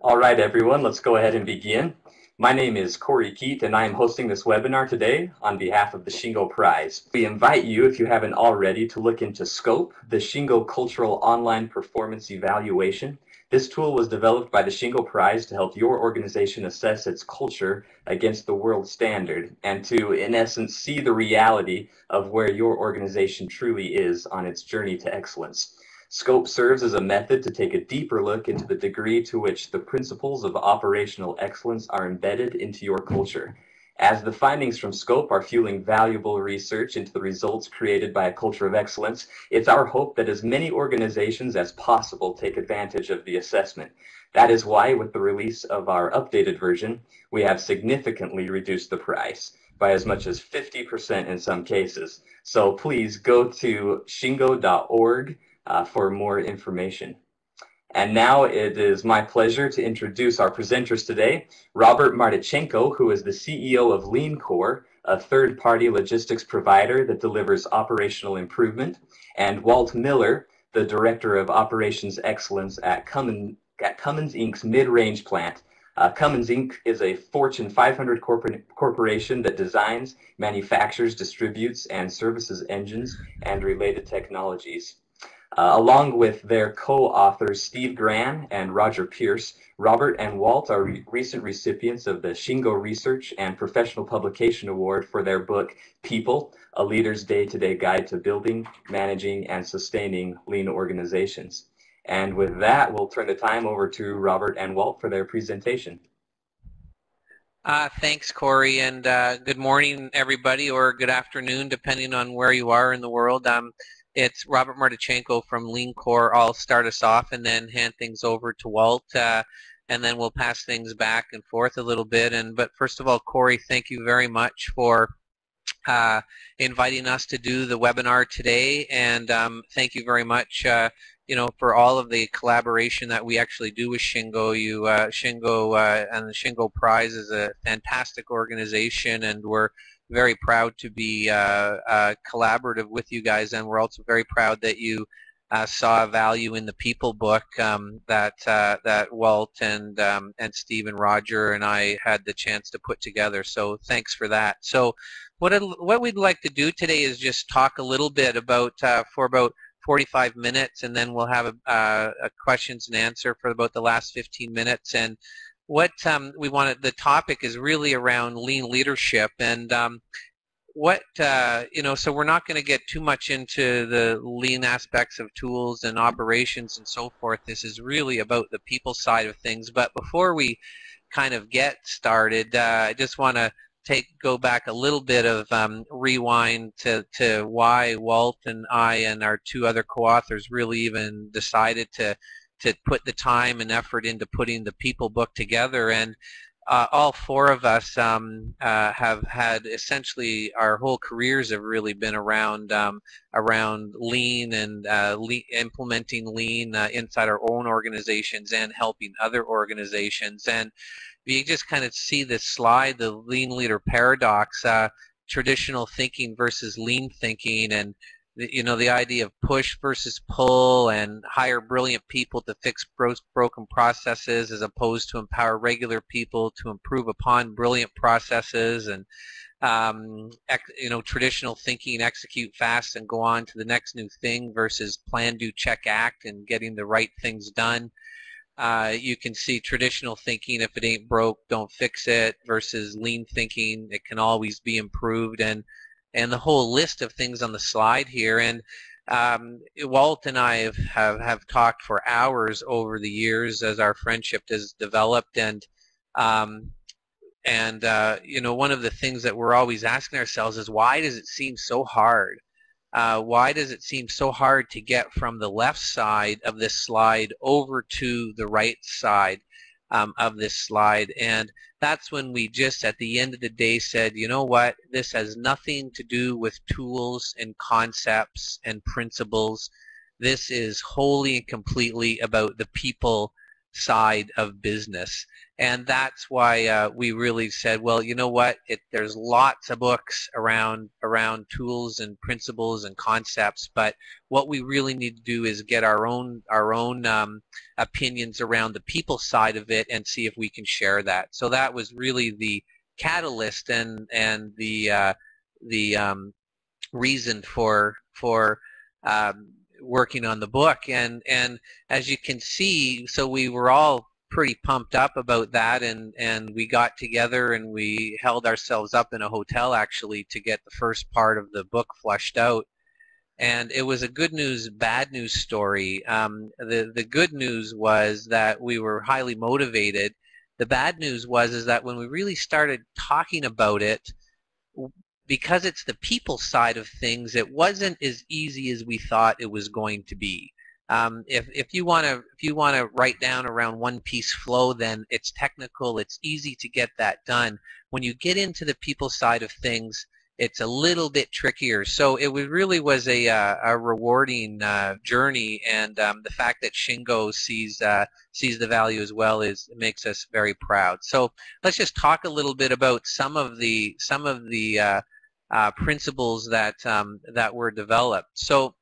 All right, everyone, let's go ahead and begin. My name is Corey Keat, and I am hosting this webinar today on behalf of the Shingo Prize. We invite you, if you haven't already, to look into SCOPE, the Shingo Cultural Online Performance Evaluation. This tool was developed by the Shingo Prize to help your organization assess its culture against the world standard and to, in essence, see the reality of where your organization truly is on its journey to excellence. SCOPE serves as a method to take a deeper look into the degree to which the principles of operational excellence are embedded into your culture. As the findings from SCOPE are fueling valuable research into the results created by a culture of excellence, it's our hope that as many organizations as possible take advantage of the assessment. That is why, with the release of our updated version, we have significantly reduced the price by as much as 50% in some cases. So please go to shingo.org for more information. And now it is my pleasure to introduce our presenters today, Robert Martichenko, who is the CEO of LeanCore, a third-party logistics provider that delivers operational improvement, and Walt Miller, the Director of Operations Excellence at Cummins Inc.'s mid-range plant. Cummins Inc. is a Fortune 500 corporation that designs, manufactures, distributes, and services engines and related technologies. Along with their co-authors Steve Gran and Roger Pierce, Robert and Walt are recent recipients of the Shingo Research and Professional Publication Award for their book, People, A Leader's Day-to-Day Guide to Building, Managing, and Sustaining Lean Organizations. And with that, we'll turn the time over to Robert and Walt for their presentation. Thanks, Corey, and good morning, everybody, or good afternoon, depending on where you are in the world. It's Robert Martichenko from LeanCore. I'll start us off and then hand things over to Walt, and then we'll pass things back and forth a little bit. But first of all, Corey, thank you very much for inviting us to do the webinar today, and thank you very much for all of the collaboration that we actually do with Shingo. Shingo and the Shingo Prize is a fantastic organization, and we're very proud to be collaborative with you guys, and we're also very proud that you saw value in the People book that Walt and Steve and Roger and I had the chance to put together. So thanks for that. So what we'd like to do today is just talk a little bit about for about 45 minutes, and then we'll have a questions and answer for about the last 15 minutes. And what we wanted, the topic is really around lean leadership, and so we're not going to get too much into the lean aspects of tools and operations and so forth. This is really about the people side of things. But before we kind of get started, I just want to go back a little bit of rewind to why Walt and I and our two other co-authors really even decided to put the time and effort into putting the People book together. And all four of us have had essentially our whole careers have really been around lean and implementing lean inside our own organizations and helping other organizations. And you just kind of see this slide, the lean leader paradox, traditional thinking versus lean thinking, and the idea of push versus pull, and hire brilliant people to fix broken processes as opposed to empower regular people to improve upon brilliant processes, and traditional thinking, execute fast and go on to the next new thing, versus plan, do, check, act, and getting the right things done. You can see traditional thinking, if it ain't broke, don't fix it, versus lean thinking, it can always be improved, and the whole list of things on the slide here. And Walt and I have talked for hours over the years as our friendship has developed, and one of the things that we're always asking ourselves is, why does it seem so hard? Why does it seem so hard to get from the left side of this slide over to the right side of this slide? And that's when we just at the end of the day said, you know what, this has nothing to do with tools and concepts and principles. This is wholly and completely about the people side of business. And that's why we really said, well, you know what? There's lots of books around tools and principles and concepts, but what we really need to do is get our own opinions around the people side of it and see if we can share that. So that was really the catalyst and the reason for working on the book. And as you can see, so we were all pretty pumped up about that, and we got together and we held ourselves up in a hotel actually to get the first part of the book flushed out. And it was a good news, bad news story. The good news was that we were highly motivated. The bad news is that when we really started talking about it, because it's the people side of things, it wasn't as easy as we thought it was going to be. If you want to write down around one-piece flow, then it's technical. It's easy to get that done. When you get into the people side of things, it's a little bit trickier. So it really was a rewarding journey, and the fact that Shingo sees the value as well makes us very proud. So let's just talk a little bit about some of the principles that were developed. So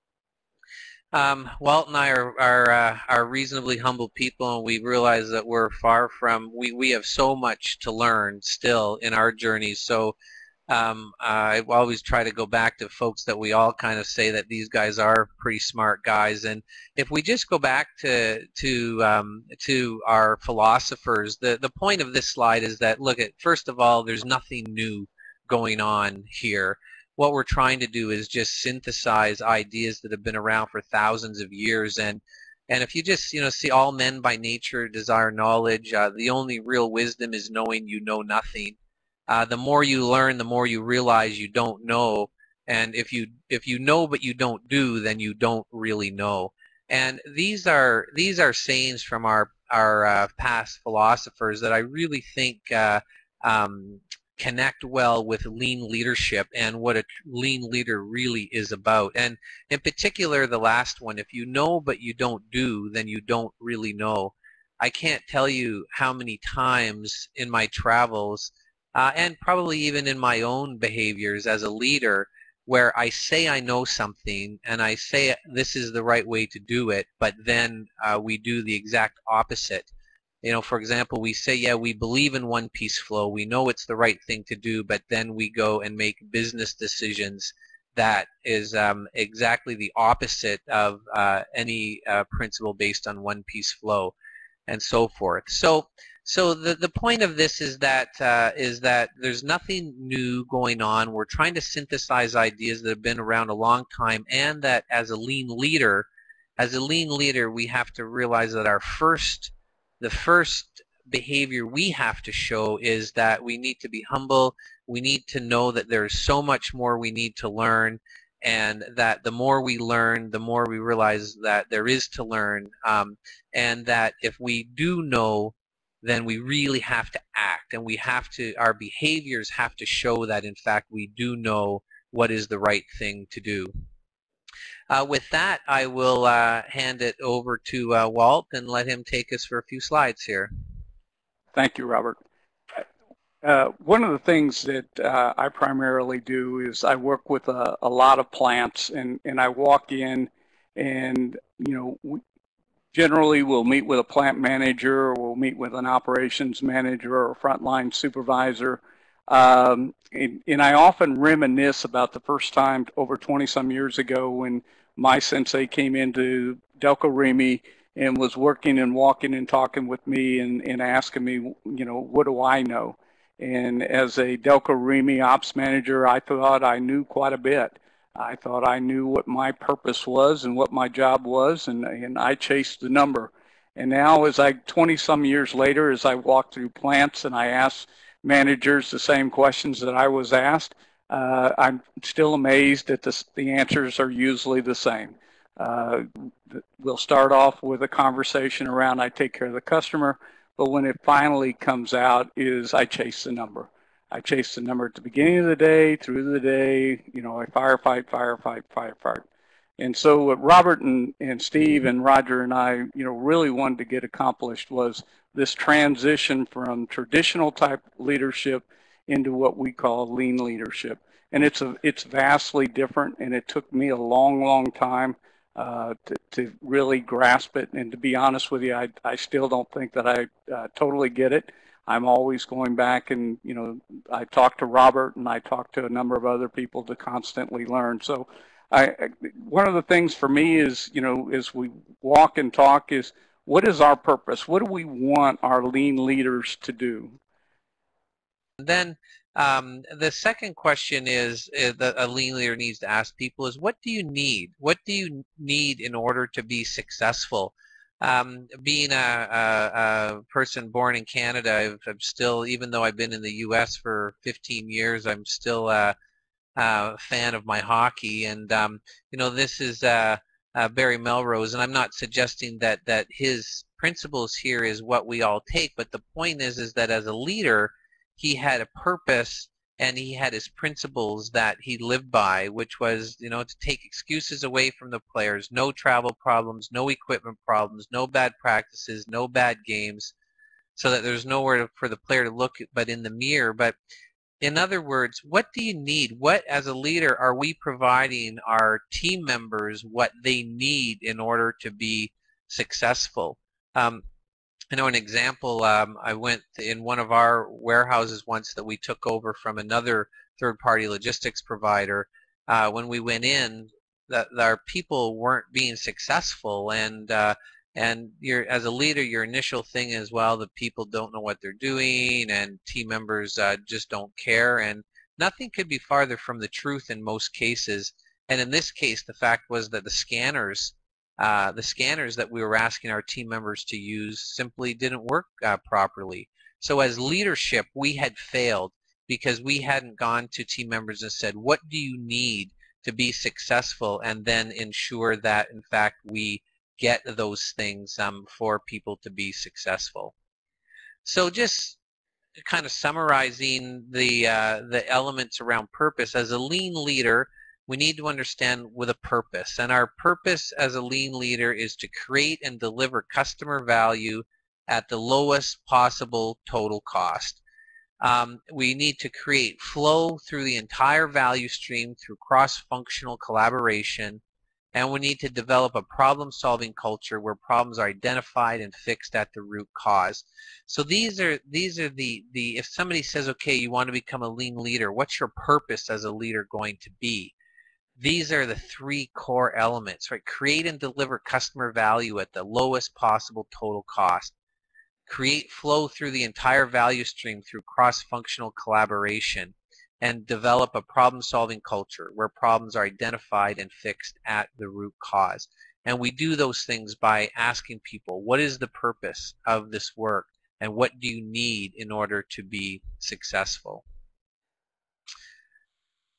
Walt and I are reasonably humble people, and we realize that we're far from, we have so much to learn still in our journey. So I always try to go back to folks that we all kind of say that these guys are pretty smart guys. And if we just go back to our philosophers, the point of this slide is that, look, first of all, there's nothing new going on here. What we're trying to do is just synthesize ideas that have been around for thousands of years. And if you just see, all men by nature desire knowledge. The only real wisdom is knowing you know nothing. The more you learn, the more you realize you don't know. And if you know but you don't do, then you don't really know. And these are sayings from our past philosophers that I really think connect well with lean leadership and what a lean leader really is about. And in particular, the last one, if you know but you don't do, then you don't really know. I can't tell you how many times in my travels, and probably even in my own behaviors as a leader, where I say I know something and I say this is the right way to do it, but then we do the exact opposite. For example, we say, yeah, we believe in one-piece flow, we know it's the right thing to do, but then we go and make business decisions that is exactly the opposite of any principle based on one-piece flow, and so forth. So the point of this is that there's nothing new going on. We're trying to synthesize ideas that have been around a long time, and that as a lean leader, we have to realize that the first behavior we have to show is that we need to be humble. We need to know that there's so much more we need to learn, and that the more we learn, the more we realize that there is to learn, and that if we do know, then we really have to act, and our behaviors have to show that in fact we do know what is the right thing to do. With that, I will hand it over to Walt and let him take us for a few slides here. Thank you, Robert. One of the things that I primarily do is I work with a lot of plants, and I walk in, and generally we'll meet with a plant manager, or we'll meet with an operations manager or a frontline supervisor. And I often reminisce about the first time over 20-some years ago when my sensei came into Delco Remy and was working and walking and talking with me and asking me, what do I know? And as a Delco Remy ops manager, I thought I knew quite a bit. I thought I knew what my purpose was and what my job was, and I chased the number. And now, 20-some years later, as I walk through plants and I ask managers the same questions that I was asked, I'm still amazed that the answers are usually the same. We'll start off with a conversation around I take care of the customer, but when it finally comes out is I chase the number. I chase the number at the beginning of the day, through the day, I firefight. And so what Robert and Steve and Roger and I, really wanted to get accomplished was this transition from traditional type leadership into what we call lean leadership. And it's vastly different, and it took me a long, long time to really grasp it. And to be honest with you, I still don't think that I totally get it. I'm always going back and, I talk to Robert and I talk to a number of other people to constantly learn. So one of the things for me is, as we walk and talk is, what is our purpose? What do we want our lean leaders to do? Then the second question is that a lean leader needs to ask people is, what do you need? What do you need in order to be successful? Being a person born in Canada, I'm still, even though I've been in the U.S. for 15 years, I'm still a fan of my hockey. And, this is Barry Melrose, and I'm not suggesting that his principles here is what we all take, but the point is that as a leader, he had a purpose and he had his principles that he lived by, which was, to take excuses away from the players, no travel problems, no equipment problems, no bad practices, no bad games, so that there's nowhere for the player to look but in the mirror. But in other words, what do you need? What, as a leader, are we providing our team members what they need in order to be successful? An example, I went in one of our warehouses once that we took over from another third-party logistics provider. When we went in, our people weren't being successful, and as a leader, your initial thing is, well, the people don't know what they're doing, and team members just don't care, and nothing could be farther from the truth in most cases. And in this case, the fact was that the scanners that we were asking our team members to use simply didn't work properly. So as leadership, we had failed because we hadn't gone to team members and said, what do you need to be successful, and then ensure that, in fact, we get those things for people to be successful. So just kind of summarizing the elements around purpose, as a lean leader, we need to understand with a purpose. And our purpose as a lean leader is to create and deliver customer value at the lowest possible total cost. We need to create flow through the entire value stream through cross-functional collaboration. And we need to develop a problem-solving culture where problems are identified and fixed at the root cause. So these are the if somebody says, okay, you want to become a lean leader, what's your purpose as a leader going to be? These are the three core elements, right? Create and deliver customer value at the lowest possible total cost. Create flow through the entire value stream through cross-functional collaboration, and develop a problem-solving culture where problems are identified and fixed at the root cause. And we do those things by asking people, what is the purpose of this work, and what do you need in order to be successful?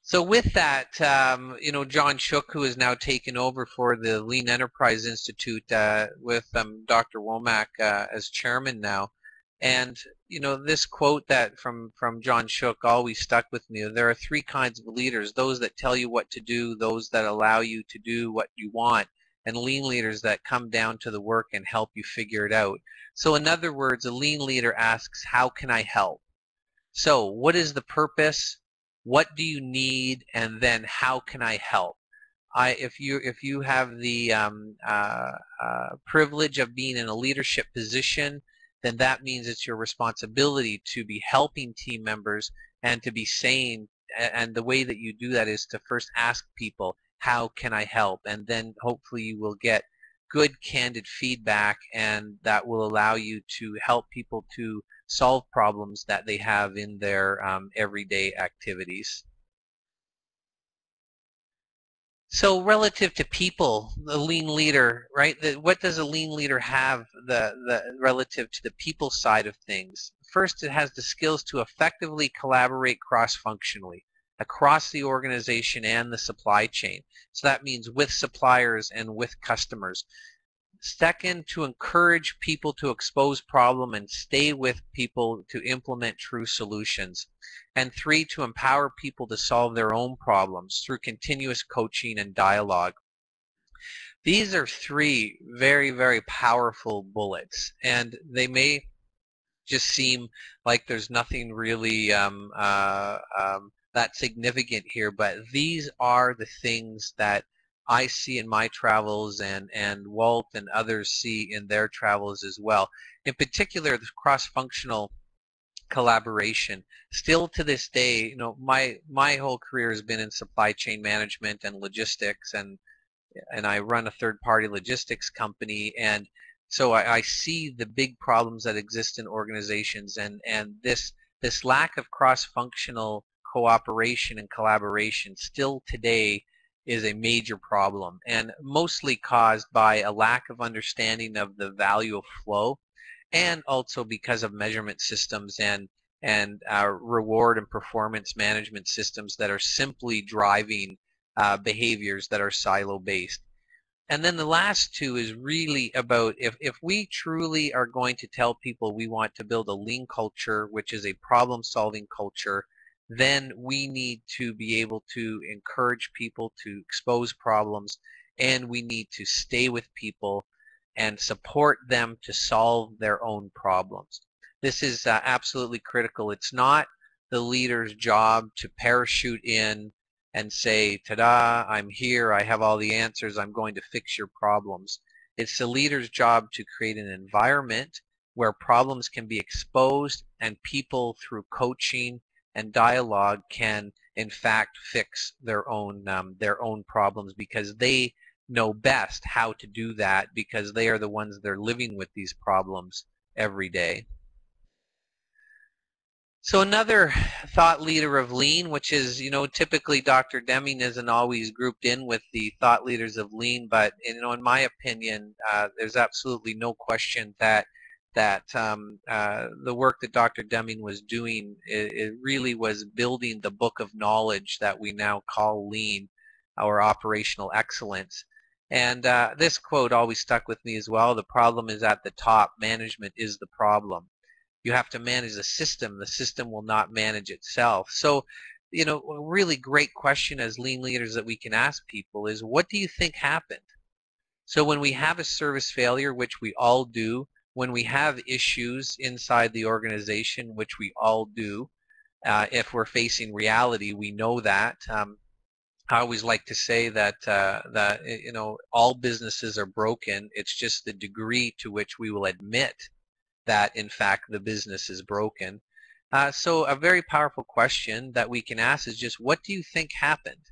So with that, John Shook, who has now taken over for the Lean Enterprise Institute with Dr. Womack as chairman now. And, this quote that from John Shook always stuck with me. There are three kinds of leaders: those that tell you what to do, those that allow you to do what you want, and lean leaders that come down to the work and help you figure it out. So in other words, a lean leader asks, how can I help? So what is the purpose? What do you need? And then how can I help? If you have the privilege of being in a leadership position, then that means it's your responsibility to be helping team members and to be saying, and the way that you do that is to first ask people, how can I help? And then hopefully you will get good, candid feedback, and that will allow you to help people to solve problems that they have in their everyday activities. So relative to people, the lean leader, right? What does a lean leader have relative to the people side of things? First, it has the skills to effectively collaborate cross-functionally across the organization and the supply chain. So that means with suppliers and with customers. Second, to encourage people to expose problem and stay with people to implement true solutions. And three, to empower people to solve their own problems through continuous coaching and dialogue. These are three very, very powerful bullets, and they may just seem like there's nothing really that significant here, but these are the things that I see in my travels, and Walt and others see in their travels as well. In particular, the cross-functional collaboration. Still to this day, you know, my whole career has been in supply chain management and logistics, and I run a third-party logistics company, and so I see the big problems that exist in organizations, and this lack of cross-functional cooperation and collaboration still today is a major problem, and mostly caused by a lack of understanding of the value of flow, and also because of measurement systems and reward and performance management systems that are simply driving behaviors that are silo-based. And then the last two is really about if we truly are going to tell people we want to build a lean culture, which is a problem-solving culture, then we need to be able to encourage people to expose problems, and we need to stay with people and support them to solve their own problems. This is absolutely critical. It's not the leader's job to parachute in and say, ta-da, I'm here, I have all the answers, I'm going to fix your problems. It's the leader's job to create an environment where problems can be exposed, and people through coaching and dialogue can in fact fix their own problems, because they know best how to do that, because they are the ones that are living with these problems every day. So another thought leader of lean, which is, you know, typically Dr. Deming isn't always grouped in with the thought leaders of lean, but, you know, in my opinion, there's absolutely no question that the work that Dr. Deming was doing, it really was building the book of knowledge that we now call lean, or operational excellence. And this quote always stuck with me as well: the problem is at the top, management is the problem. You have to manage the system will not manage itself. So, you know, a really great question as lean leaders that we can ask people is, what do you think happened? So when we have a service failure, which we all do, when we have issues inside the organization, which we all do, if we're facing reality, we know that. I always like to say that you know, all businesses are broken. It's just the degree to which we will admit that in fact the business is broken. So a very powerful question that we can ask is just, what do you think happened?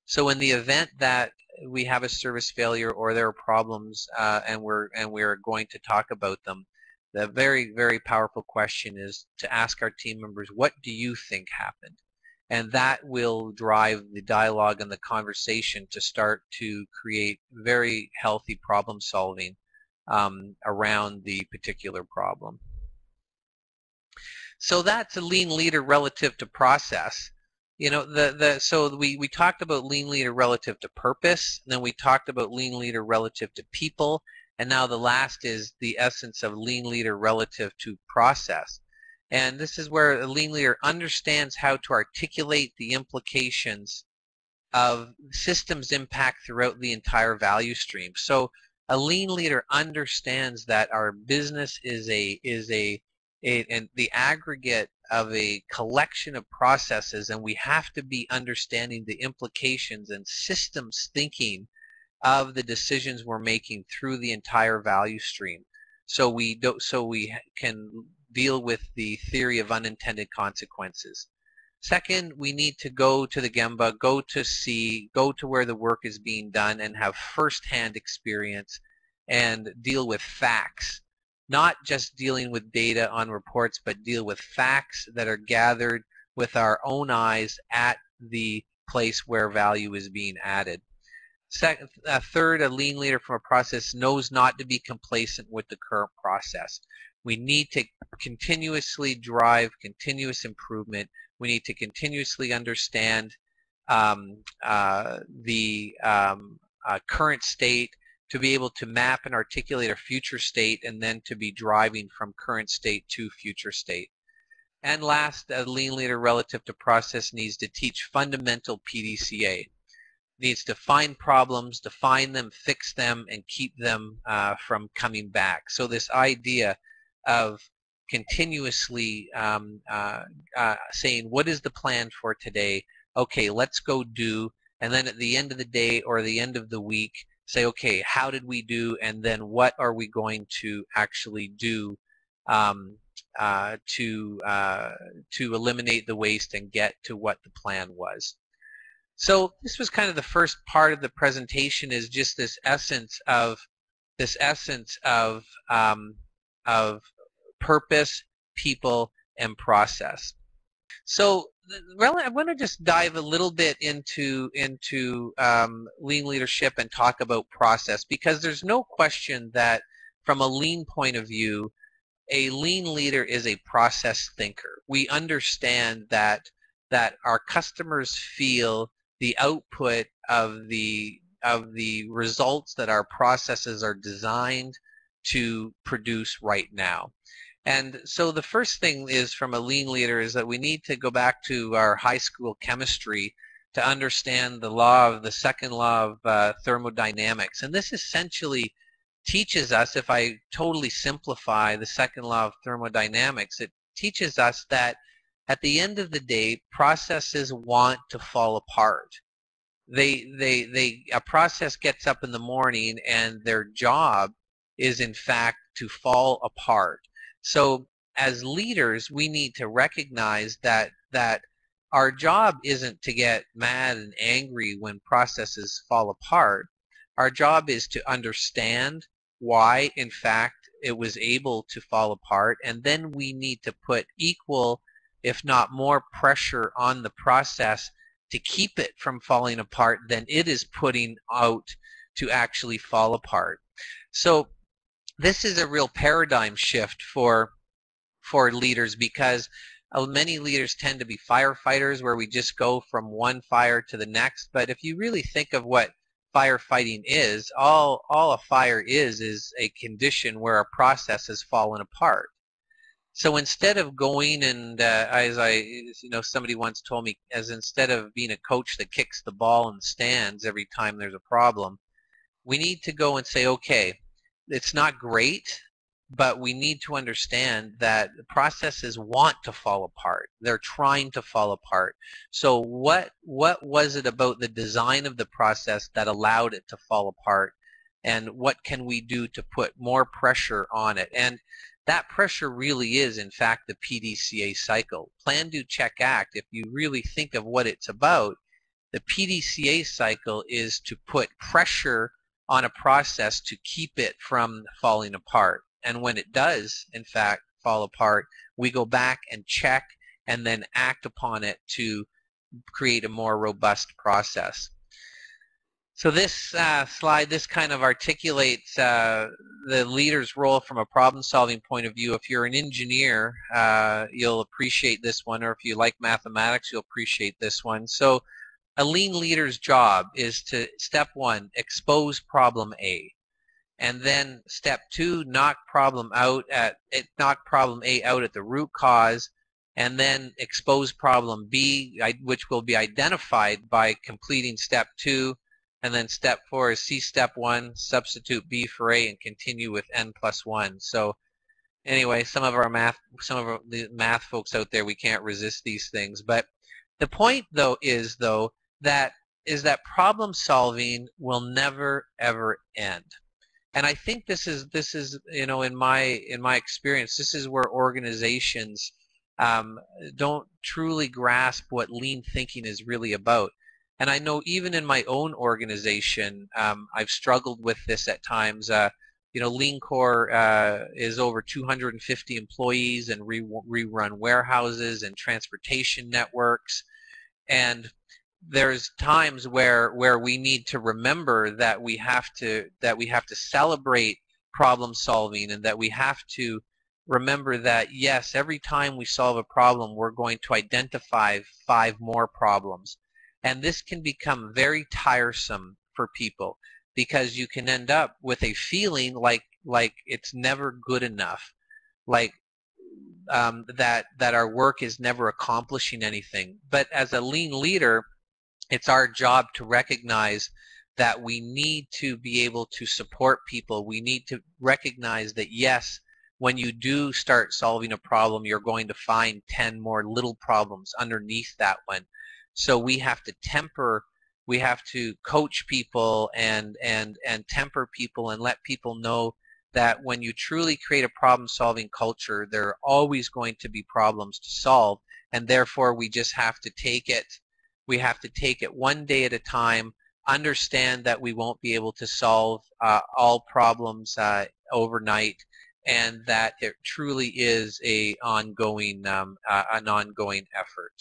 So in the event that we have a service failure or there are problems, and we're going to talk about them, the very, very powerful question is to ask our team members, what do you think happened? And that will drive the dialogue and the conversation to start to create very healthy problem solving around the particular problem. So that's a lean leader relative to process. You know, so we talked about lean leader relative to purpose, and then we talked about lean leader relative to people, and now the last is the essence of lean leader relative to process. And this is where a lean leader understands how to articulate the implications of systems impact throughout the entire value stream. So a lean leader understands that our business is the aggregate of a collection of processes, and we have to be understanding the implications and systems thinking of the decisions we're making through the entire value stream. So we can deal with the theory of unintended consequences. Second, we need to go to the Gemba, go to see, go to where the work is being done and have first-hand experience and deal with facts. Not just dealing with data on reports, but deal with facts that are gathered with our own eyes at the place where value is being added. Third, a lean leader from a process knows not to be complacent with the current process. We need to continuously drive continuous improvement. We need to continuously understand the current state to be able to map and articulate a future state, and then to be driving from current state to future state. And last, a lean leader relative to process needs to teach fundamental PDCA. needs to find problems, define them, fix them, and keep them from coming back. So this idea of continuously saying, what is the plan for today? Okay, let's go do, and then at the end of the day or the end of the week, say, okay, how did we do, and then what are we going to actually do to eliminate the waste and get to what the plan was. So this was kind of the first part of the presentation, is just this essence of purpose, people, and process. So I want to just dive a little bit into lean leadership and talk about process, because there's no question that from a lean point of view, a lean leader is a process thinker. We understand that our customers feel the output of the results that our processes are designed to produce right now. And so the first thing is, from a lean leader, is that we need to go back to our high school chemistry to understand the second law of thermodynamics. And this essentially teaches us, if I totally simplify the second law of thermodynamics, it teaches us that at the end of the day, processes want to fall apart. A process gets up in the morning and their job is in fact to fall apart. So as leaders, we need to recognize that our job isn't to get mad and angry when processes fall apart. Our job is to understand why, in fact, it was able to fall apart, and then we need to put equal, if not more, pressure on the process to keep it from falling apart than it is putting out to actually fall apart. So this is a real paradigm shift for leaders, because many leaders tend to be firefighters, where we just go from one fire to the next. But if you really think of what firefighting is, all a fire is a condition where a process has fallen apart. So instead of going and, somebody once told me, instead of being a coach that kicks the ball in the stands every time there's a problem, we need to go and say, okay, it's not great, but we need to understand that the processes want to fall apart. They're trying to fall apart. So what was it about the design of the process that allowed it to fall apart? And what can we do to put more pressure on it? And that pressure really is, in fact, the PDCA cycle. Plan, do, check, act. If you really think of what it's about, the PDCA cycle is to put pressure on a process to keep it from falling apart. And when it does, in fact, fall apart, we go back and check and then act upon it to create a more robust process. So this slide, this kind of articulates the leader's role from a problem-solving point of view. If you're an engineer, you'll appreciate this one, or if you like mathematics, you'll appreciate this one. So a lean leader's job is to, step one, expose problem A. And then step two, knock problem A out at the root cause, and then expose problem B, which will be identified by completing step two. And then step four is see step one, substitute B for A, and continue with N+1. So anyway, some of the math folks out there, we can't resist these things. But the point is that problem solving will never ever end. And I think this is in my experience, this is where organizations don't truly grasp what lean thinking is really about. And I know even in my own organization, I've struggled with this at times. Lean Core is over 250 employees, and we run warehouses and transportation networks. And there's times where we need to remember that we have to celebrate problem solving, and that we have to remember that, yes, every time we solve a problem, we're going to identify 5 more problems. And this can become very tiresome for people, because you can end up with a feeling like it's never good enough, like that our work is never accomplishing anything. But as a lean leader, It's our job to recognize that we need to be able to support people. We need to recognize that, yes, when you do start solving a problem, you're going to find 10 more little problems underneath that one. So we have to temper, we have to coach people and temper people and let people know that when you truly create a problem-solving culture, there are always going to be problems to solve, and therefore we just have to take it. We have to take it one day at a time, understand that we won't be able to solve all problems overnight, and that it truly is an ongoing effort.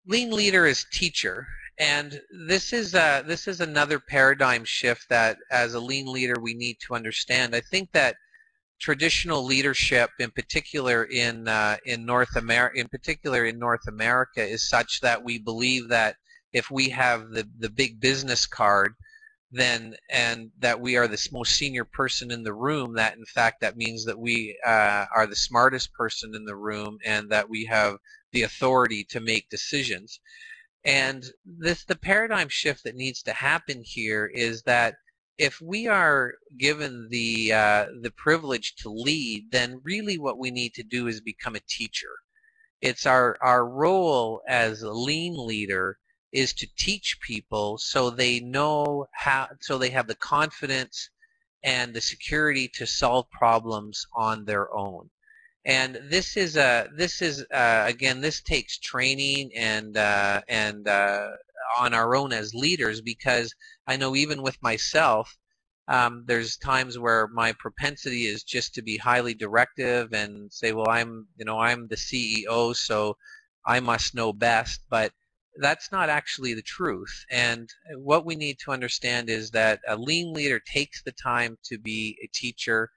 Lean leader is teacher, and this is another paradigm shift that, as a lean leader, we need to understand. I think that traditional leadership, in particular in North America, is such that we believe that if we have the big business card, then, and that we are the most senior person in the room, that in fact that means that we are the smartest person in the room, and that we have the authority to make decisions. And the paradigm shift that needs to happen here is that if we are given the privilege to lead, then really what we need to do is become a teacher. It's our role as a lean leader is to teach people so they know how, so they have the confidence and the security to solve problems on their own. And this is again, this takes training and on our own as leaders, because I know even with myself, there's times where my propensity is just to be highly directive and say, well, I'm the CEO, so I must know best. But that's not actually the truth. And what we need to understand is that a lean leader takes the time to be a teacher,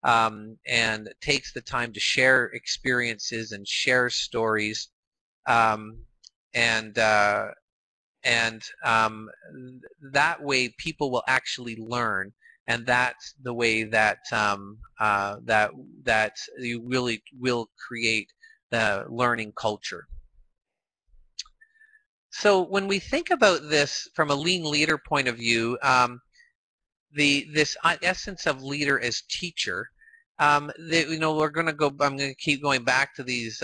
and takes the time to share experiences and share stories, that way people will actually learn, and that's the way that that you really will create the learning culture. So when we think about this from a lean leader point of view, this essence of leader as teacher, we're going to go. I'm going to keep going back to these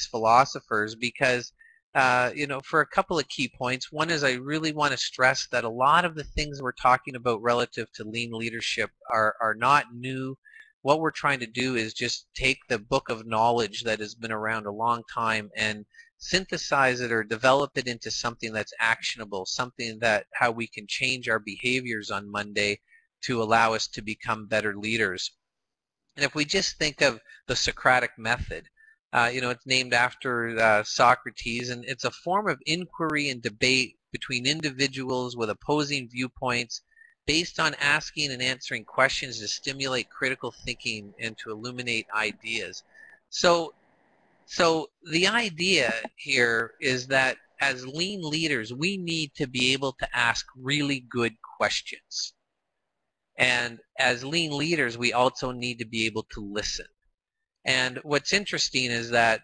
philosophers, because for a couple of key points. One is I really want to stress that a lot of the things we're talking about relative to lean leadership are not new. What we're trying to do is just take the book of knowledge that has been around a long time and synthesize it or develop it into something that's actionable, something that how we can change our behaviors on Monday to allow us to become better leaders. And if we just think of the Socratic method, it's named after Socrates, and it's a form of inquiry and debate between individuals with opposing viewpoints based on asking and answering questions to stimulate critical thinking and to illuminate ideas. So the idea here is that as lean leaders, we need to be able to ask really good questions. And as lean leaders, we also need to be able to listen. And what's interesting is that,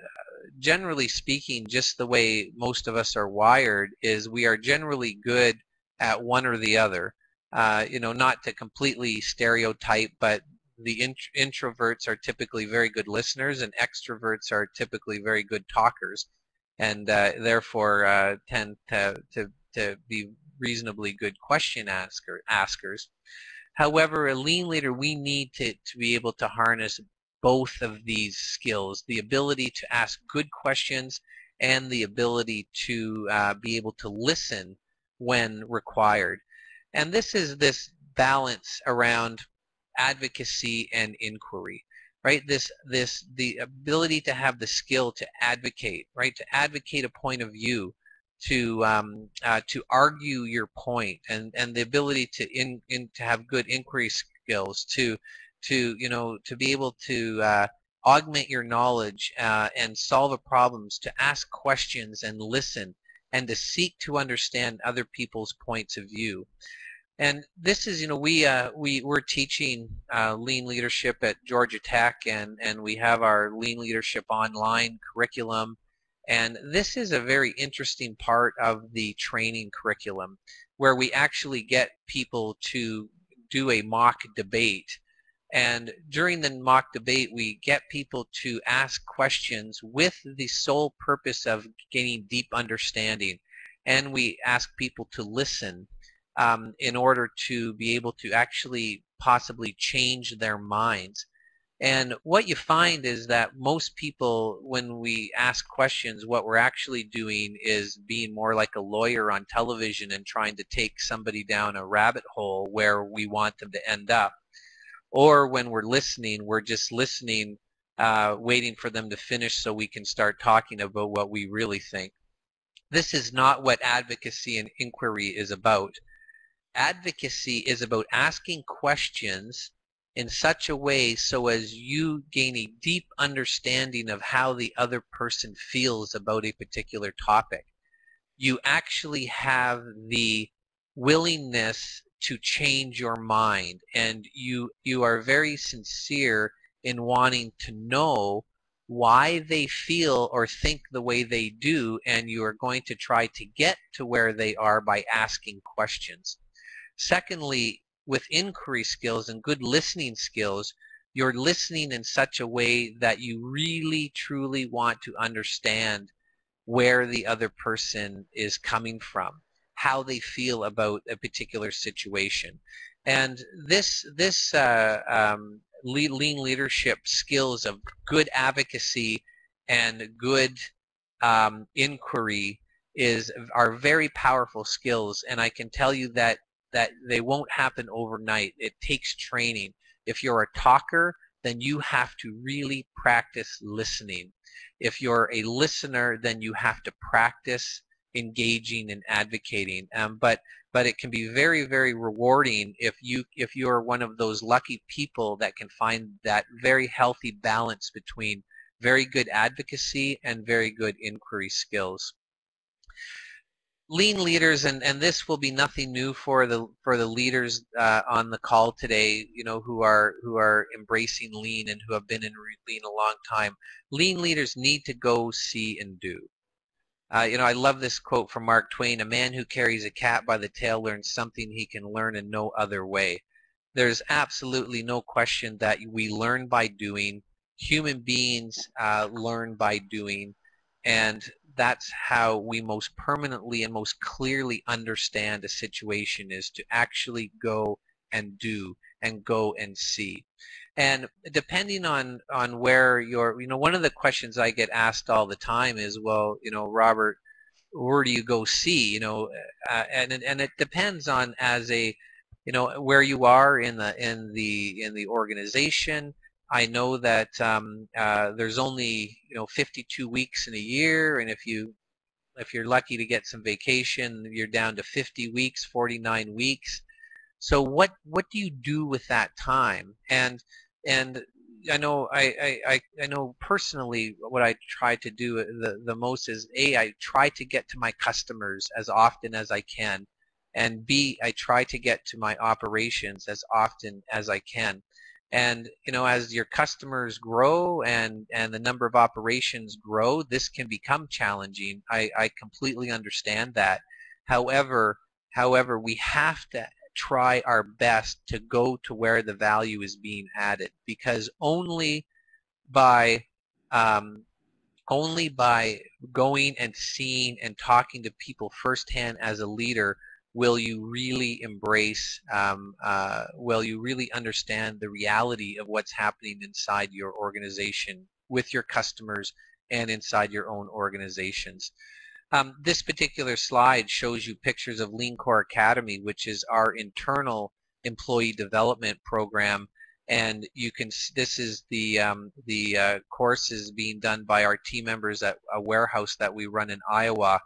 generally speaking, just the way most of us are wired, is we are generally good at one or the other. Not to completely stereotype, but the introverts are typically very good listeners, and extroverts are typically very good talkers, and therefore tend to be reasonably good question askers. However, a lean leader, we need to be able to harness both of these skills, the ability to ask good questions and the ability to be able to listen when required. And this is this balance around advocacy and inquiry, right? The ability to have the skill to advocate, right? To advocate a point of view, to argue your point, and the ability to have good inquiry skills, to be able to augment your knowledge and solve problems, to ask questions and listen, and to seek to understand other people's points of view. And this is, we're teaching lean leadership at Georgia Tech, and we have our lean leadership online curriculum. And this is a very interesting part of the training curriculum, where we actually get people to do a mock debate. And during the mock debate, we get people to ask questions with the sole purpose of gaining deep understanding. And we ask people to listen in order to be able to actually possibly change their minds. And what you find is that most people, when we ask questions, what we're actually doing is being more like a lawyer on television and trying to take somebody down a rabbit hole where we want them to end up. Or when we're listening, we're just listening, waiting for them to finish so we can start talking about what we really think. This is not what advocacy and inquiry is about. Advocacy is about asking questions in such a way so as you gain a deep understanding of how the other person feels about a particular topic. You actually have the willingness to change your mind, and you are very sincere in wanting to know why they feel or think the way they do, and you are going to try to get to where they are by asking questions. Secondly, with inquiry skills and good listening skills, you're listening in such a way that you really truly want to understand where the other person is coming from, how they feel about a particular situation. And this lean leadership skills of good advocacy and good inquiry are very powerful skills, and I can tell you that they won't happen overnight. It takes training. If you're a talker, then you have to really practice listening. If you're a listener, then you have to practice engaging and advocating. But it can be very, very rewarding if you're one of those lucky people that can find that very healthy balance between very good advocacy and very good inquiry skills. Lean leaders, and this will be nothing new for the leaders on the call today, who are embracing lean and who have been in lean a long time. Lean leaders need to go, see, and do. I love this quote from Mark Twain: "A man who carries a cat by the tail learns something he can learn in no other way." There's absolutely no question that we learn by doing. Human beings learn by doing, and that's how we most permanently and most clearly understand a situation, is to actually go and do and go and see. And depending on where you're, one of the questions I get asked all the time is, well, Robert, where do you go see? And it depends on where you are in the organization. I know that there's only 52 weeks in a year, and if you're lucky to get some vacation, you're down to 50 weeks, 49 weeks. So what do you do with that time? And I know I know personally what I try to do the most is, A, I try to get to my customers as often as I can, and B, I try to get to my operations as often as I can. And as your customers grow and the number of operations grow, this can become challenging. I completely understand that. However, we have to try our best to go to where the value is being added, because only by going and seeing and talking to people firsthand as a leader will you really embrace, will you really understand the reality of what's happening inside your organization, with your customers, and inside your own organizations. This particular slide shows you pictures of Lean Core Academy, which is our internal employee development program, and this is the courses being done by our team members at a warehouse that we run in Iowa,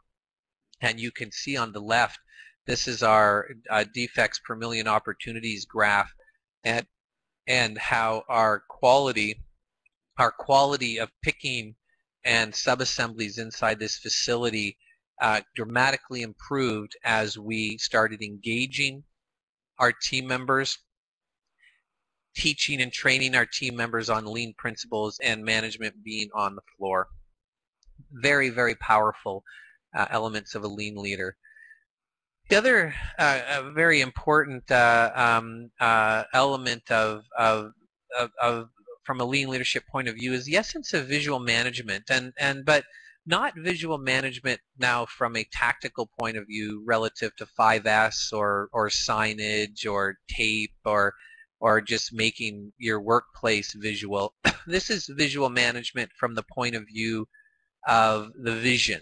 and you can see on the left, this is our defects per million opportunities graph, and how our quality of picking and subassemblies inside this facility dramatically improved as we started engaging our team members, teaching and training our team members on lean principles, and management being on the floor. very, very powerful elements of a lean leader. The other very important element from a lean leadership point of view is the essence of visual management, but not visual management now from a tactical point of view relative to 5S or signage or tape or just making your workplace visual. This is visual management from the point of view of the vision,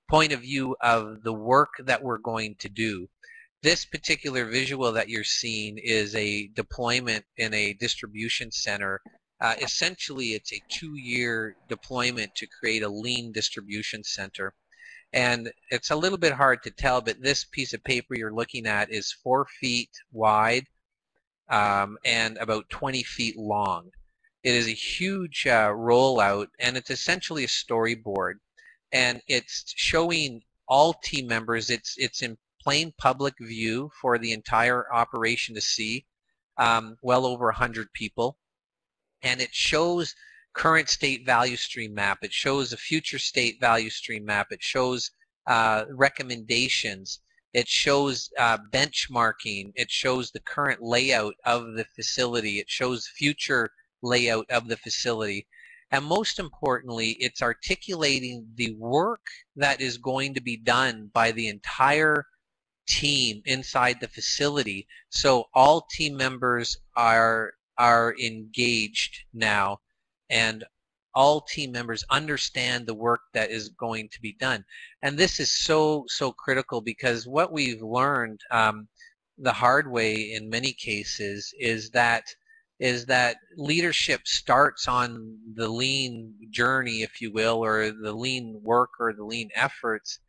point of view of the work that we're going to do. This particular visual that you're seeing is a deployment in a distribution center. Essentially, it's a 2-year deployment to create a lean distribution center. And it's a little bit hard to tell, but this piece of paper you're looking at is 4 feet wide and about 20 feet long. It is a huge rollout, and it's essentially a storyboard. And it's showing all team members. It's in plain public view for the entire operation to see, well over 100 people. And it shows current state value stream map. It shows a future state value stream map. It shows recommendations. It shows benchmarking. It shows the current layout of the facility. It shows future layout of the facility. And most importantly, it's articulating the work that is going to be done by the entire team inside the facility. So all team members are engaged now, and all team members understand the work that is going to be done. And this is so critical, because what we've learned the hard way in many cases is that leadership starts on the lean journey, if you will, or the lean work or the lean efforts,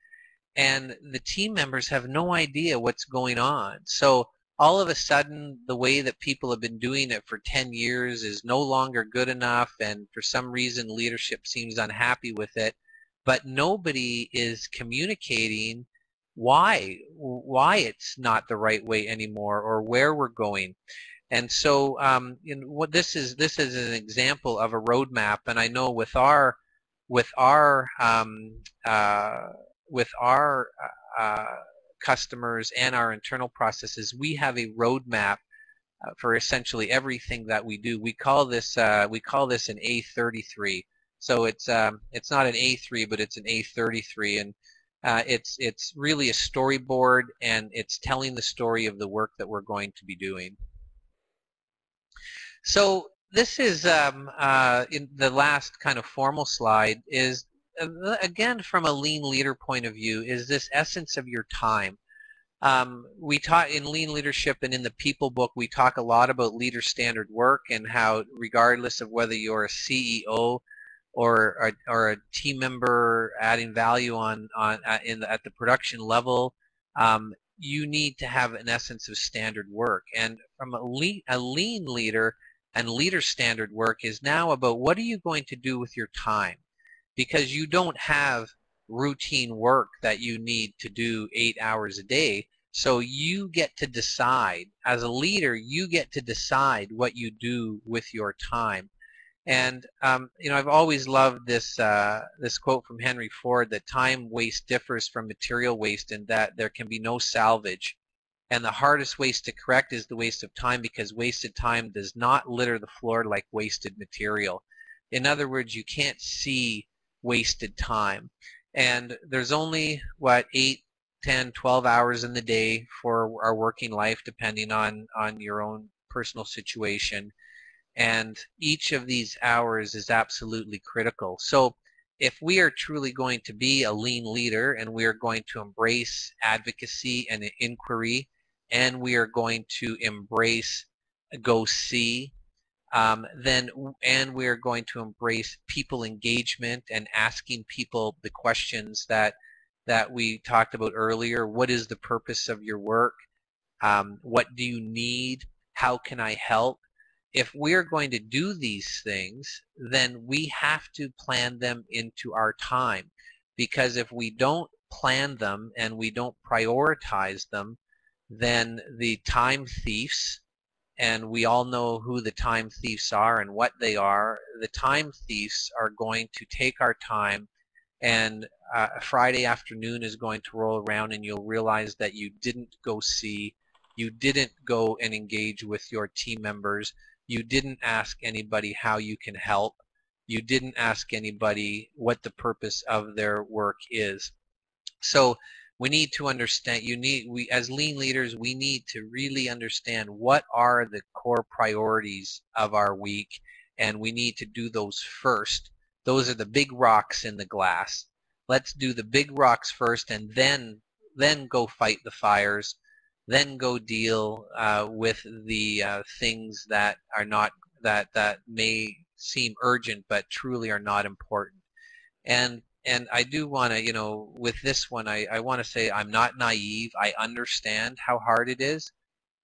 and the team members have no idea what's going on. So all of a sudden, the way that people have been doing it for 10 years is no longer good enough, and for some reason leadership seems unhappy with it, but nobody is communicating why it's not the right way anymore or where we're going. And so what this is an example of a roadmap, and I know with our customers and our internal processes, we have a roadmap for essentially everything that we do. We call this an A33. So it's not an A3, but it's an A33, and it's really a storyboard, and it's telling the story of the work that we're going to be doing. So this is in the last kind of formal slide is again from a lean leader point of view is this essence of your time. We talk in lean leadership and in the people book, we talk a lot about leader standard work and how regardless of whether you're a CEO or a team member adding value at the production level, you need to have an essence of standard work. And from a lean leader and leader standard work is now about what are you going to do with your time, because you don't have routine work that you need to do 8 hours a day. So you get to decide, as a leader, you get to decide what you do with your time. And you know, I've always loved this this quote from Henry Ford, that time waste differs from material waste in that there can be no salvage. And the hardest waste to correct is the waste of time, because wasted time does not litter the floor like wasted material. In other words, you can't see wasted time. And there's only, what, 8, 10, 12 hours in the day for our working life, depending on your own personal situation. And each of these hours is absolutely critical. So if we are truly going to be a lean leader, and we are going to embrace advocacy and inquiry, and we are going to embrace go see, and we are going to embrace people engagement and asking people the questions that we talked about earlier. What is the purpose of your work? What do you need? How can I help? If we're going to do these things, then we have to plan them into our time, because if we don't plan them and we don't prioritize them, then the time thieves, and we all know who the time thieves are and what they are, the time thieves are going to take our time and Friday afternoon is going to roll around and you'll realize that you didn't go see, you didn't go and engage with your team members, you didn't ask anybody how you can help, you didn't ask anybody what the purpose of their work is. So we need to understand, we as lean leaders, we need to really understand what are the core priorities of our week, and we need to do those first. Those are the big rocks in the glass. Let's do the big rocks first, and then go fight the fires, then go deal with the things that are not, that may seem urgent but truly are not important. And I do want to, with this one, I want to say I'm not naive. I understand how hard it is.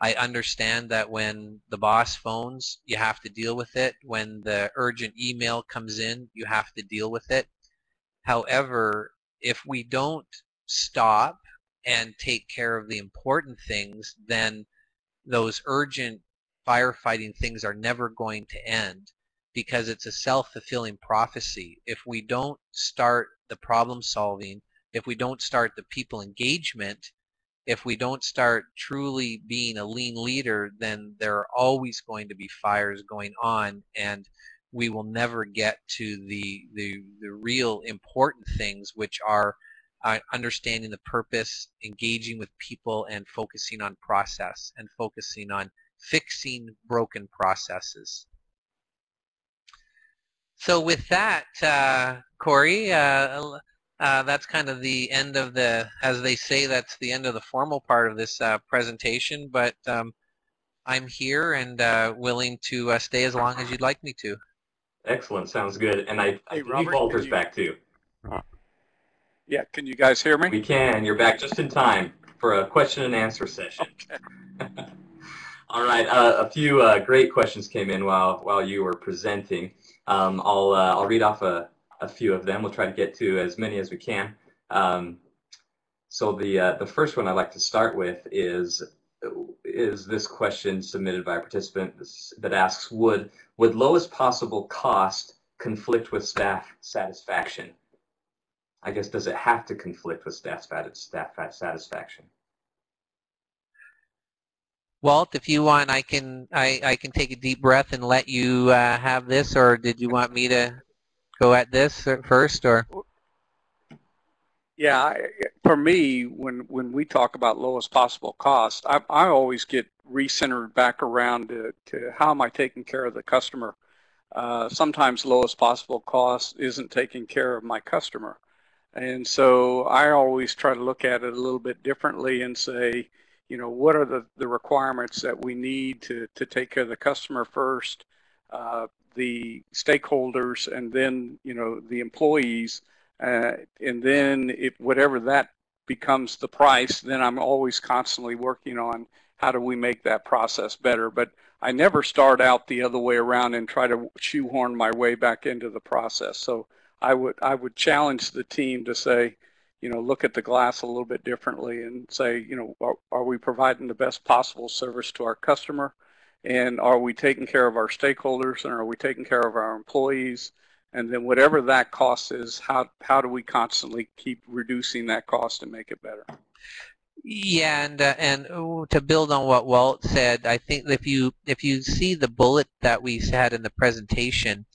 I understand that when the boss phones, you have to deal with it. When the urgent email comes in, you have to deal with it. However, if we don't stop and take care of the important things, then those urgent firefighting things are never going to end, because it's a self-fulfilling prophecy. If we don't start the problem solving, if we don't start the people engagement, if we don't start truly being a lean leader, then there are always going to be fires going on, and we will never get to the real important things, which are understanding the purpose, engaging with people, and focusing on process, and focusing on fixing broken processes. So with that, Corey, that's kind of the end of the, as they say, that's the end of the formal part of this presentation, but I'm here and willing to stay as long as you'd like me to. Excellent, sounds good. And I Hey, believe Robert, Walter's back too. Yeah, can you guys hear me? We can. You're back just in time for a question and answer session. Okay. All right. A few great questions came in while you were presenting. I'll read off a few of them. We'll try to get to as many as we can. So the first one I'd like to start with is this question submitted by a participant that asks, would lowest possible cost conflict with staff satisfaction? I guess, does it have to conflict with staff satisfaction? Walt, if you want, I can take a deep breath and let you have this, or did you want me to go at this first, or? Yeah, for me, when we talk about lowest possible cost, I always get recentered back around to how am I taking care of the customer. Sometimes lowest possible cost isn't taking care of my customer. And so I always try to look at it a little bit differently and say, what are the requirements that we need to take care of the customer first, the stakeholders, and then, the employees. And then if whatever that becomes the price, then I'm always constantly working on how do we make that process better. But I never start out the other way around and try to shoehorn my way back into the process. So I would challenge the team to say, look at the glass a little bit differently and say, are we providing the best possible service to our customer? And are we taking care of our stakeholders, and are we taking care of our employees? And then whatever that cost is, how do we constantly keep reducing that cost and make it better? Yeah, and to build on what Walt said, I think if you see the bullet that we had in the presentation,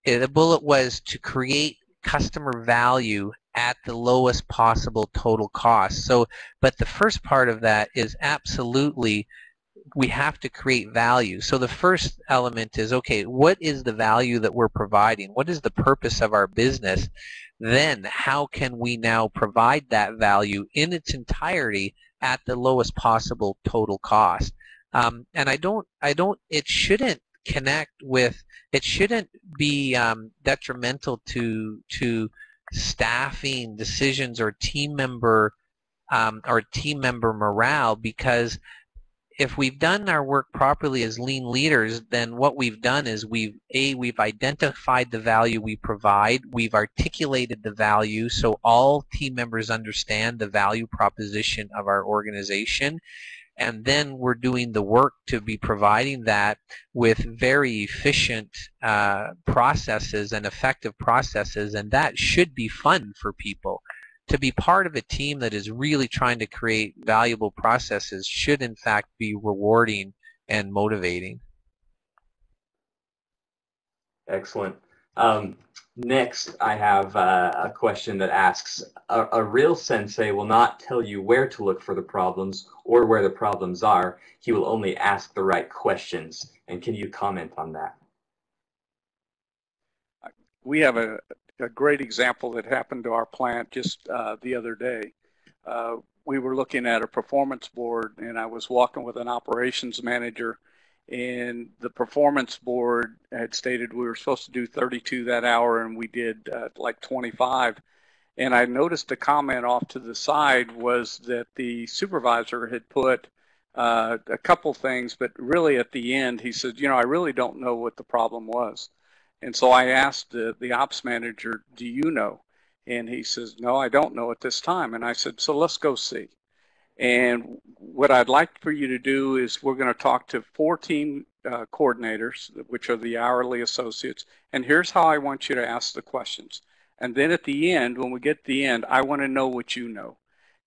the bullet was to create customer value at the lowest possible total cost. So, but the first part of that is absolutely, we have to create value. So the first element is, okay, what is the value that we're providing? What is the purpose of our business? Then how can we now provide that value in its entirety at the lowest possible total cost? And it shouldn't connect with, it shouldn't be detrimental to staffing decisions or team member morale, because if we've done our work properly as lean leaders, then what we've done is we've identified the value we provide, we've articulated the value so all team members understand the value proposition of our organization, and then we're doing the work to be providing that with very efficient processes and effective processes, and that should be fun for people. To be part of a team that is really trying to create valuable processes should in fact be rewarding and motivating. Excellent. Next, I have a question that asks, a real sensei will not tell you where to look for the problems or where the problems are. He will only ask the right questions. And can you comment on that? We have a great example that happened to our plant just the other day. We were looking at a performance board, and I was walking with an operations manager, and the performance board had stated we were supposed to do 32 that hour, and we did like 25. And I noticed a comment off to the side was that the supervisor had put a couple things, but really at the end he said, you know, I really don't know what the problem was. And so I asked the ops manager, do you know? And he says, no, I don't know at this time. And I said, so let's go see. And what I'd like for you to do is we're going to talk to 4 team coordinators, which are the hourly associates. And here's how I want you to ask the questions. And then at the end, when we get to the end, I want to know what you know.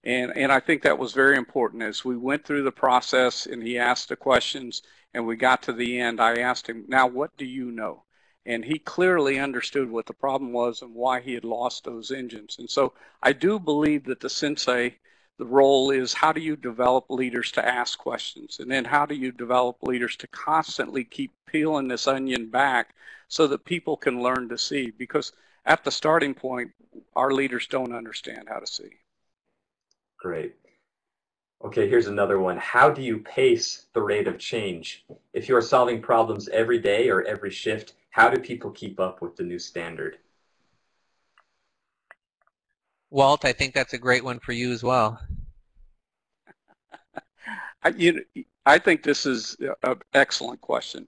And I think that was very important. As we went through the process and he asked the questions and we got to the end, I asked him, now what do you know? And he clearly understood what the problem was and why he had lost those engines. And so I do believe that the sensei, the role is how do you develop leaders to ask questions? And then how do you develop leaders to constantly keep peeling this onion back so that people can learn to see? Because at the starting point, our leaders don't understand how to see. Great. Okay, here's another one. How do you pace the rate of change? If you are solving problems every day or every shift, how do people keep up with the new standard? Walt, I think that's a great one for you as well. I think this is an excellent question.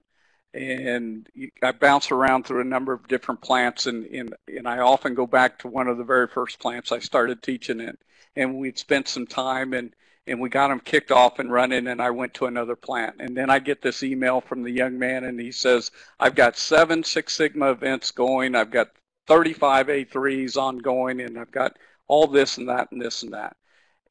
And I bounce around through a number of different plants, and I often go back to one of the very first plants I started teaching in. And we'd spent some time, and we got them kicked off and running, and I went to another plant. And then I get this email from the young man, and he says, I've got 7 Six Sigma events going, I've got 35 A3s ongoing, and I've got all this and that and this and that.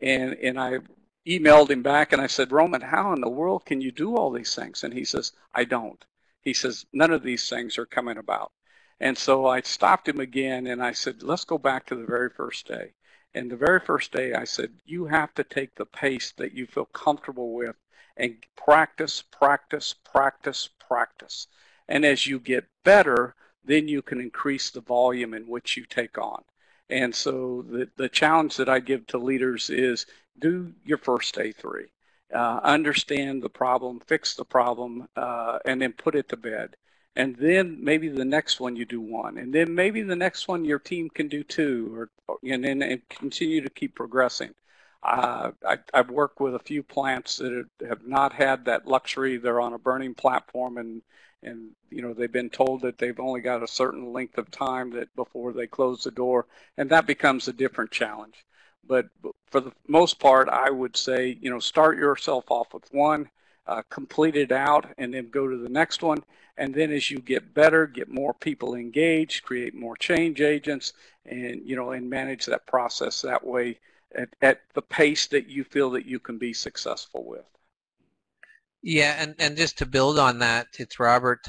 And I emailed him back, and I said, Roman, how in the world can you do all these things? And he says, I don't. He says, none of these things are coming about. And so I stopped him again, and I said, let's go back to the very first day. And the very first day I said, you have to take the pace that you feel comfortable with and practice, practice, practice, practice. And as you get better, then you can increase the volume in which you take on. And so the challenge that I give to leaders is do your first A3. Understand the problem, fix the problem, and then put it to bed. And then maybe the next one you do 1, and then maybe the next one your team can do 2, and continue to keep progressing. I've worked with a few plants that have not had that luxury. They're on a burning platform, and you know they've been told that they've only got a certain length of time that before they close the door, and that becomes a different challenge. But for the most part, I would say, you know, start yourself off with 1, complete it out, and then go to the next one. And then as you get better, get more people engaged, create more change agents, and, you know, and manage that process that way at the pace that you feel that you can be successful with. Yeah, and just to build on that, it's Robert.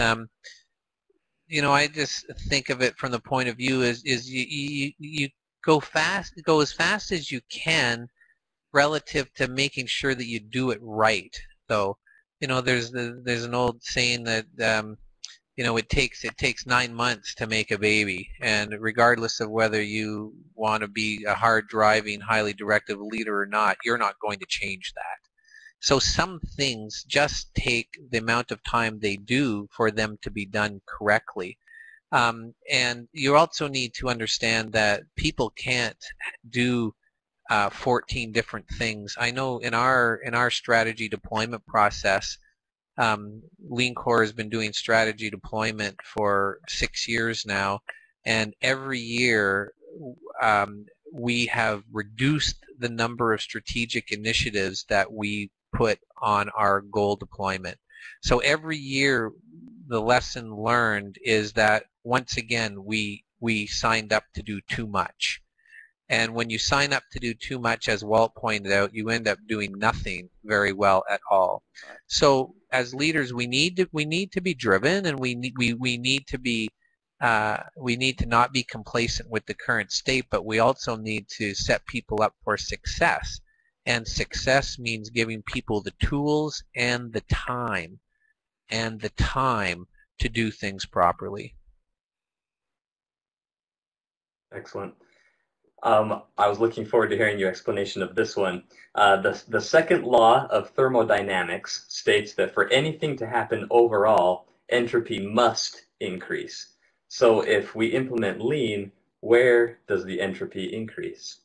You know, I just think of it from the point of view is you go as fast as you can relative to making sure that you do it right. So, you know, there's an old saying that you know, it takes 9 months to make a baby, and regardless of whether you want to be a hard driving, highly directive leader or not, you're not going to change that. So some things just take the amount of time they do for them to be done correctly. And you also need to understand that people can't do 14 different things. I know in our strategy deployment process, Lean Core has been doing strategy deployment for 6 years now, and every year we have reduced the number of strategic initiatives that we put on our goal deployment. So every year, the lesson learned is that once again, we signed up to do too much. And when you sign up to do too much, as Walt pointed out, you end up doing nothing very well at all. So as leaders, we need to be driven, and we need to not be complacent with the current state, but we also need to set people up for success. And success means giving people the tools and the time to do things properly. Excellent. I was looking forward to hearing your explanation of this one. The second law of thermodynamics states that for anything to happen overall, entropy must increase. So if we implement lean, where does the entropy increase?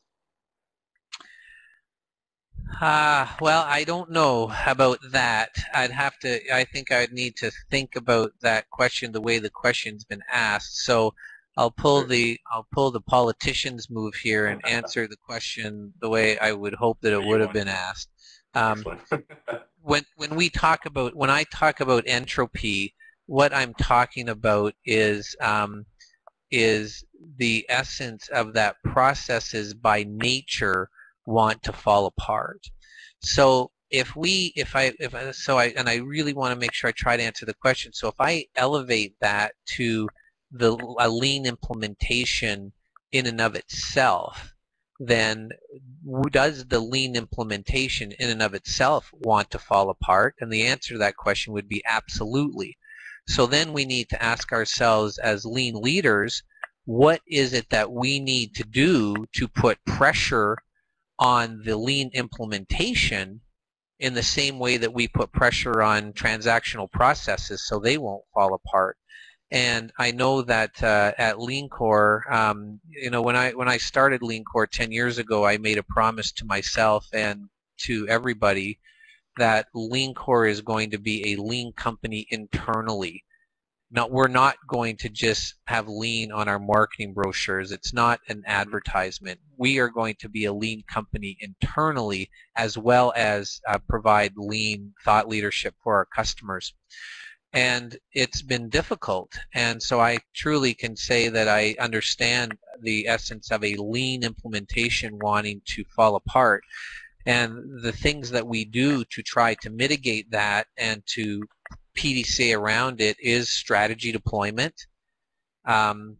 Well, I don't know about that. I think I'd need to think about that question the way the question's been asked. So I'll pull the politician's move here and answer the question the way I would hope that it would have been asked. When I talk about entropy, what I'm talking about is the essence of that processes by nature want to fall apart. So I really want to make sure I try to answer the question. So if I elevate that to a lean implementation in and of itself, then does the lean implementation in and of itself want to fall apart? And the answer to that question would be absolutely. So then we need to ask ourselves as lean leaders, what is it that we need to do to put pressure on the lean implementation in the same way that we put pressure on transactional processes so they won't fall apart? And I know that at LeanCore, when I started LeanCore 10 years ago, I made a promise to myself and to everybody that LeanCore is going to be a lean company internally. Now, we're not going to just have lean on our marketing brochures. It's not an advertisement. We are going to be a lean company internally, as well as provide lean thought leadership for our customers. And it's been difficult, and so I truly can say that I understand the essence of a lean implementation wanting to fall apart, and the things that we do to try to mitigate that and to PDCA around it is strategy deployment, having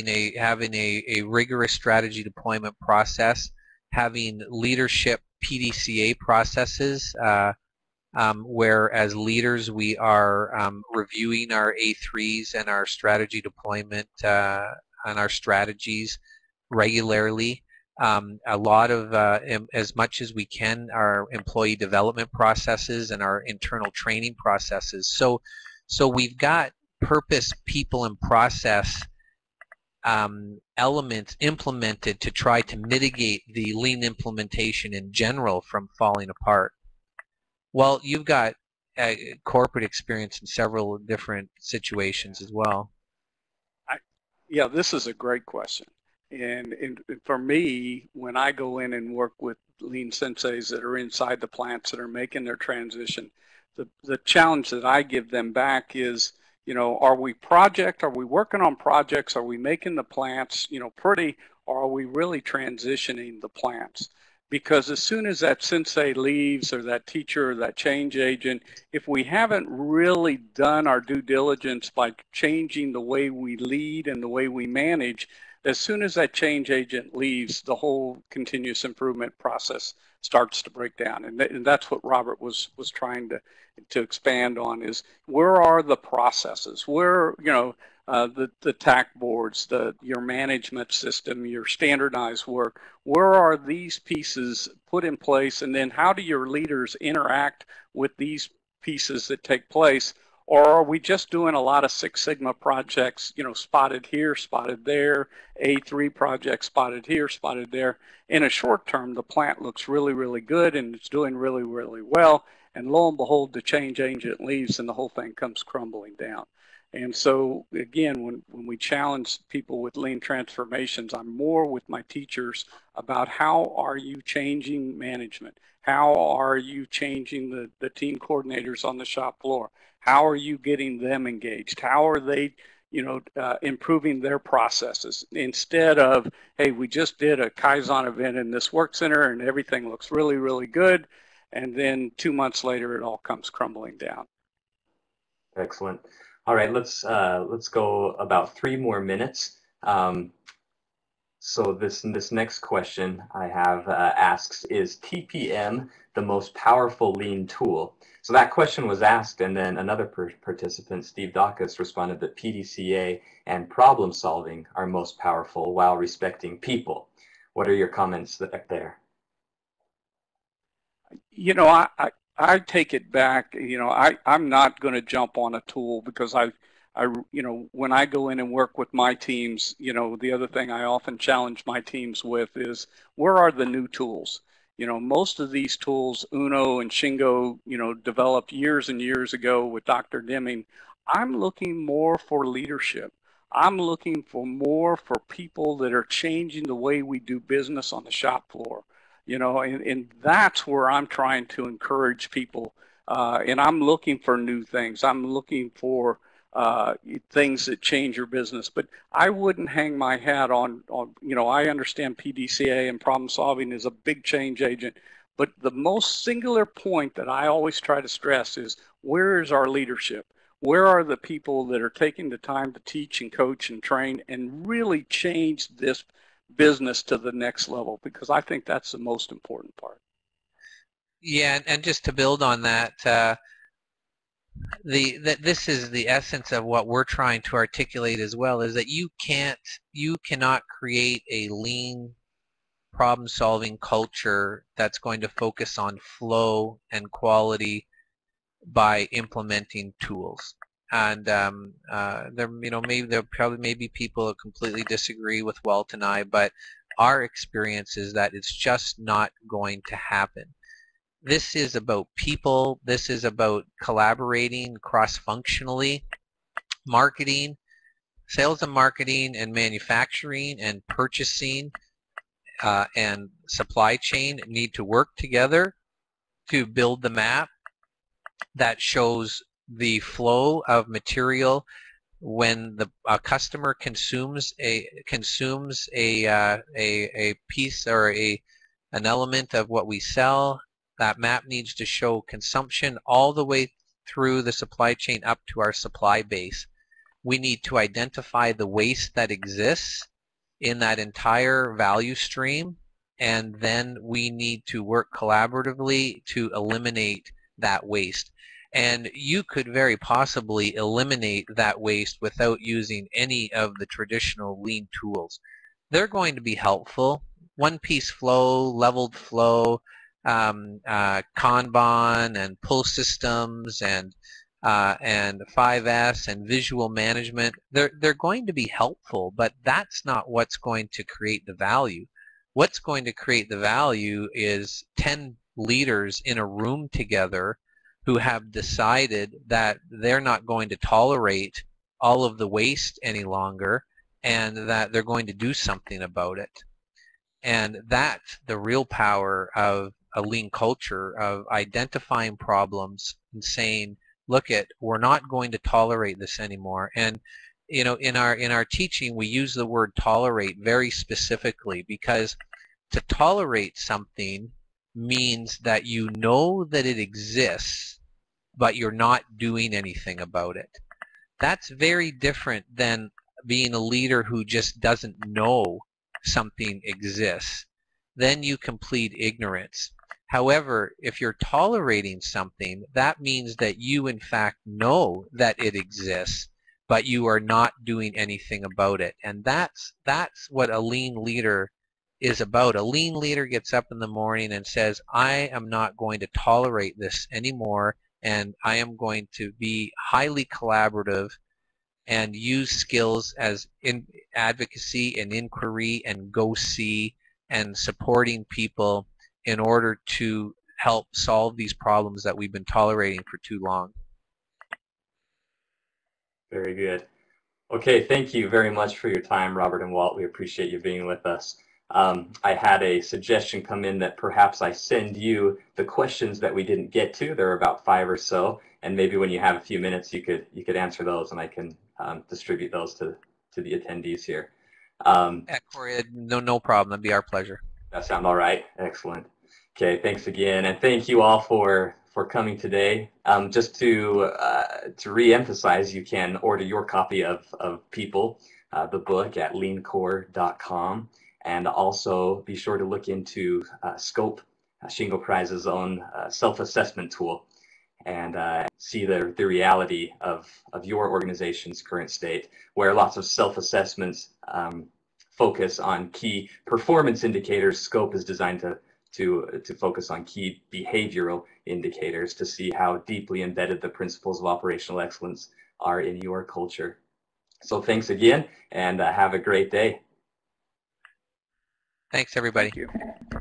a rigorous strategy deployment process, having leadership PDCA processes, where as leaders we are reviewing our A3s and our strategy deployment and our strategies regularly. A lot of, as much as we can, our employee development processes and our internal training processes. So we've got purpose, people, and process elements implemented to try to mitigate the lean implementation in general from falling apart. Well, you've got corporate experience in several different situations as well. Yeah, this is a great question. And for me, when I go in and work with lean senseis that are inside the plants that are making their transition, the challenge that I give them back is, are we working on projects? Are we making the plants, pretty, or are we really transitioning the plants? Because as soon as that sensei leaves, or that teacher, or that change agent, if we haven't really done our due diligence by changing the way we lead and the way we manage, as soon as that change agent leaves, the whole continuous improvement process starts to break down. And that's what Robert was trying to expand on, is where are the processes? Where, the TAC boards, your management system, your standardized work, where are these pieces put in place? And then how do your leaders interact with these pieces that take place? Or are we just doing a lot of Six Sigma projects, spotted here, spotted there, A3 projects spotted here, spotted there? In a short term, the plant looks really, really good and it's doing really, really well. And lo and behold, the change agent leaves and the whole thing comes crumbling down. And so again, when we challenge people with lean transformations, I'm more with my teachers about how are you changing management? How are you changing the team coordinators on the shop floor? How are you getting them engaged? How are they, improving their processes? Instead of, hey, we just did a Kaizen event in this work center and everything looks really, really good. And then 2 months later, it all comes crumbling down. Excellent. All right, let's go about 3 more minutes. So this next question I have asks, is TPM the most powerful lean tool? So that question was asked, and then another participant, Steve Dacus, responded that PDCA and problem solving are most powerful while respecting people. What are your comments there? I take it back. I'm not going to jump on a tool because when I go in and work with my teams, the other thing I often challenge my teams with is, where are the new tools? Most of these tools, Uno and Shingo, developed years and years ago with Dr. Deming. I'm looking more for leadership. I'm looking for more for people that are changing the way we do business on the shop floor. And that's where I'm trying to encourage people. And I'm looking for new things. I'm looking for things that change your business. But I wouldn't hang my hat on, I understand PDCA and problem solving is a big change agent. But the most singular point that I always try to stress is, where is our leadership? Where are the people that are taking the time to teach and coach and train and really change this business to the next level? Because I think that's the most important part. Yeah, and just to build on that, this is the essence of what we're trying to articulate as well, is that you cannot create a lean problem-solving culture that's going to focus on flow and quality by implementing tools. And there probably may be people who completely disagree with Walt and I, but our experience is that it's just not going to happen. This is about people. This is about collaborating cross-functionally. Marketing, sales and marketing and manufacturing and purchasing and supply chain need to work together to build the map that shows the flow of material when the customer consumes a piece or an element of what we sell. That map needs to show consumption all the way through the supply chain up to our supply base. We need to identify the waste that exists in that entire value stream, and then we need to work collaboratively to eliminate that waste. And you could very possibly eliminate that waste without using any of the traditional lean tools. They're going to be helpful. One-piece flow, leveled flow, Kanban and pull systems and 5S and visual management, they're going to be helpful, but that's not what's going to create the value. What's going to create the value is 10 leaders in a room together who have decided that they're not going to tolerate all of the waste any longer and that they're going to do something about it. And that's the real power of a lean culture, of identifying problems and saying, look, we're not going to tolerate this anymore. And in our teaching, we use the word tolerate very specifically, because to tolerate something means that you know that it exists, but you're not doing anything about it. That's very different than being a leader who just doesn't know something exists. Then you complete ignorance. However, if you're tolerating something, that means that you in fact know that it exists, but you are not doing anything about it. And that's what a lean leader is about. A lean leader gets up in the morning and says, I am not going to tolerate this anymore, and I am going to be highly collaborative and use skills as in advocacy and inquiry and go see and supporting people in order to help solve these problems that we've been tolerating for too long. Very good. Okay, thank you very much for your time, Robert and Walt. We appreciate you being with us. I had a suggestion come in that perhaps I send you the questions that we didn't get to. There are about 5 or so, and maybe when you have a few minutes, you could answer those, and I can distribute those to the attendees here. Yeah, Corey, no problem. That'd be our pleasure. That sound all right? Excellent. Okay, thanks again, and thank you all for coming today. Just to re-emphasize, you can order your copy of People, the book, at leancore.com, and also be sure to look into Scope, Shingo Prize's own self-assessment tool, and see the reality of your organization's current state, where lots of self-assessments focus on key performance indicators. Scope is designed to focus on key behavioral indicators to see how deeply embedded the principles of operational excellence are in your culture. So thanks again, and have a great day. Thanks, everybody. Thank you.